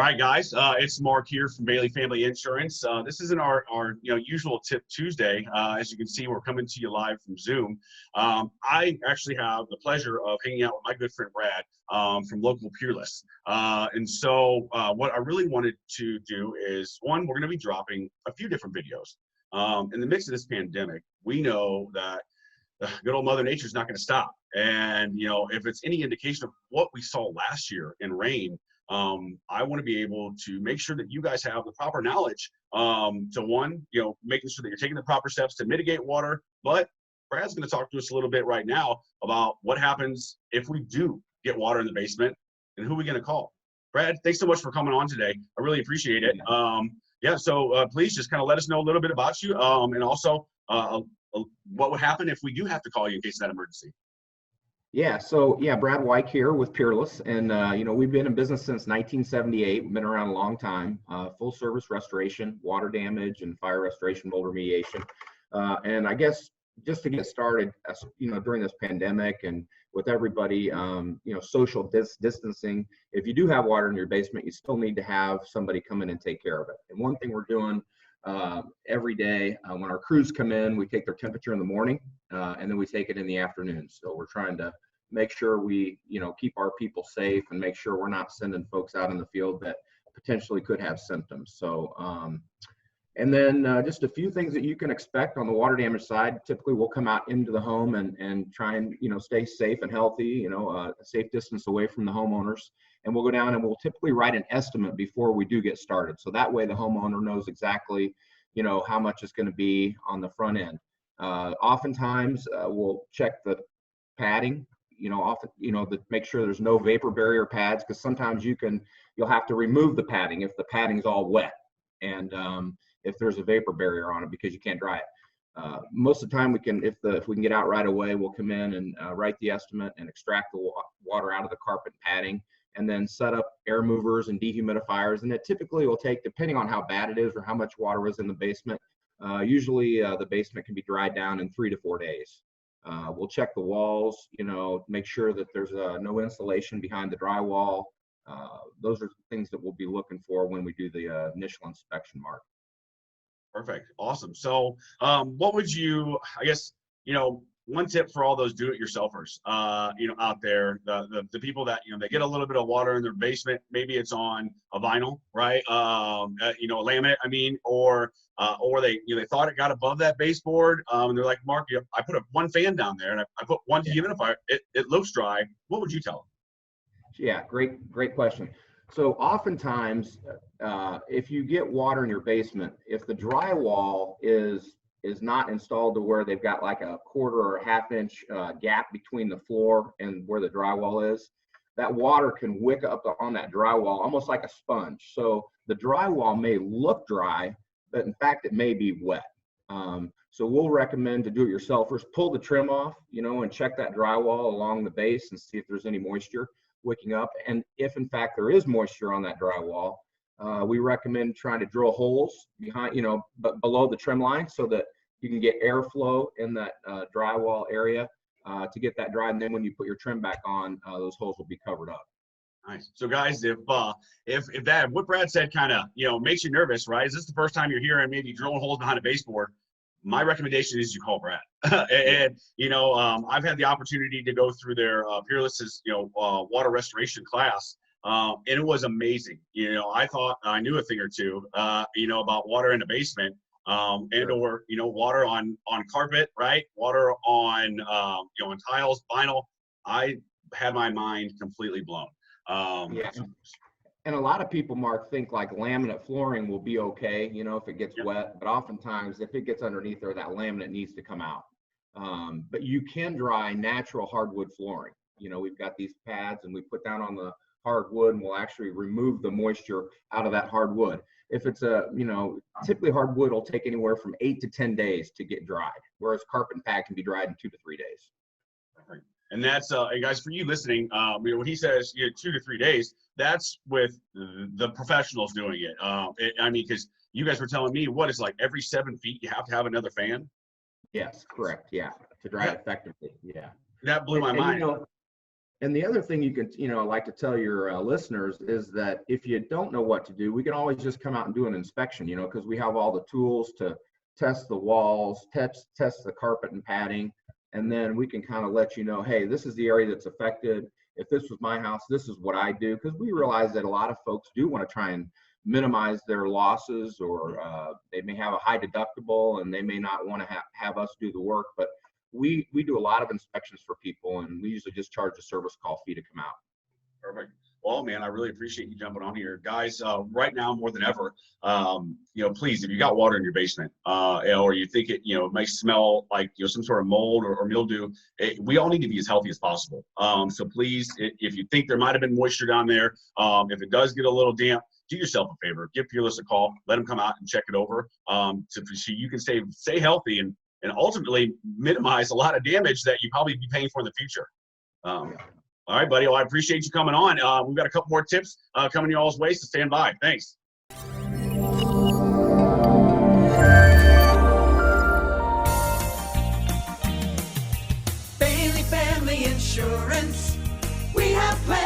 right, guys, it's Mark here from Bailey Family Insurance. This isn't our usual Tip Tuesday. As you can see, we're coming to you live from Zoom. I actually have the pleasure of hanging out with my good friend Brad from local Peerless. And so what I really wanted to do is, one, we're going to be dropping a few different videos. In the midst of this pandemic, we know that good old Mother Nature is not going to stop. And, if it's any indication of what we saw last year in rain, I want to be able to make sure that you guys have the proper knowledge to one, making sure that you're taking the proper steps to mitigate water. But Brad's going to talk to us a little bit right now about what happens if we do get water in the basement and who are we going to call. Brad, thanks so much for coming on today. I really appreciate it. So please just kind of let us know a little bit about you, and also what would happen if we do have to call you in case of that emergency. Brad White here with Peerless, and we've been in business since 1978. We've been around a long time. Full service restoration, water damage, and fire restoration, mold remediation. And I guess just to get started, during this pandemic and with everybody, social distancing, if you do have water in your basement, you still need to have somebody come in and take care of it. And one thing we're doing every day when our crews come in, we take their temperature in the morning, and then we take it in the afternoon. So we're trying to make sure we, keep our people safe and make sure we're not sending folks out in the field that potentially could have symptoms. So, and then just a few things that you can expect on the water damage side. Typically, we'll come out into the home and try and, stay safe and healthy, a safe distance away from the homeowners. And we'll go down and we'll typically write an estimate before we do get started. So that way the homeowner knows exactly, how much it's going to be on the front end. Oftentimes we'll check the padding, to make sure there's no vapor barrier pads, because sometimes you'll have to remove the padding if the padding's all wet. And if there's a vapor barrier on it, because you can't dry it. Most of the time if we can get out right away, we'll come in and write the estimate and extract the water out of the carpet padding, and then set up air movers and dehumidifiers. And it typically will take, depending on how bad it is or how much water is in the basement, usually the basement can be dried down in 3 to 4 days. We'll check the walls, make sure that there's no insulation behind the drywall. Those are things that we'll be looking for when we do the initial inspection, Mark. Perfect. Awesome. So what would you, I guess, one tip for all those do-it-yourselfers, out there, the people that, they get a little bit of water in their basement, maybe it's on a vinyl, right? A laminate, or they, they thought it got above that baseboard, and they're like, Mark, I put one fan down there and I put one dehumidifier, it looks dry. What would you tell them? Yeah, great question. So oftentimes, if you get water in your basement, if the drywall is not installed to where they've got like a quarter or a half-inch gap between the floor and where the drywall is, that water can wick up on that drywall almost like a sponge. So the drywall may look dry, but in fact it may be wet. So we'll recommend to do-it-yourselfers, pull the trim off, and check that drywall along the base and see if there's any moisture wicking up. And if in fact there is moisture on that drywall, we recommend trying to drill holes behind, but below the trim line, so that you can get airflow in that drywall area to get that dry. And then when you put your trim back on, those holes will be covered up. Nice. So guys, if that, what Brad said kind of, makes you nervous, right? Is this the first time you're hearing maybe drilling holes behind a baseboard? My recommendation is you call Brad. and I've had the opportunity to go through their Peerless's, water restoration class. And it was amazing. I thought I knew a thing or two, about water in the basement, or water on carpet, right? Water on on tiles, vinyl. I had my mind completely blown. And a lot of people, Mark, think like laminate flooring will be okay, if it gets wet. But oftentimes, if it gets underneath there, that laminate needs to come out. But you can dry natural hardwood flooring. We've got these pads, and we put down on the hardwood, and we'll actually remove the moisture out of that hardwood. If it's typically hardwood will take anywhere from 8 to 10 days to get dried, whereas carpet and pad can be dried in 2 to 3 days. And that's, guys, for you listening, when he says 2 to 3 days, that's with the professionals doing it. Because you guys were telling me, what is like every 7 feet you have to have another fan? Yes, correct. Yeah, to dry it effectively. Yeah. That blew my mind. And the other thing you can, like to tell your listeners is that if you don't know what to do, we can always just come out and do an inspection, because we have all the tools to test the walls, test the carpet and padding, and then we can kind of let you know, hey, this is the area that's affected. If this was my house, this is what I do, because we realize that a lot of folks do want to try and minimize their losses, or they may have a high deductible and they may not want to have us do the work, but we do a lot of inspections for people, and we usually just charge a service call fee to come out. Perfect. Well, man, I really appreciate you jumping on here, guys. Right now, more than ever, please, if you got water in your basement, or you think it, may smell like some sort of mold or mildew, we all need to be as healthy as possible. So please, if you think there might have been moisture down there, if it does get a little damp, do yourself a favor, give Peerless a call, let them come out and check it over, so you can stay healthy and ultimately minimize a lot of damage that you probably be paying for in the future. All right, buddy. Well, I appreciate you coming on. We've got a couple more tips coming your all's way, so stand by. Thanks. Bailey Family Insurance. We have plans.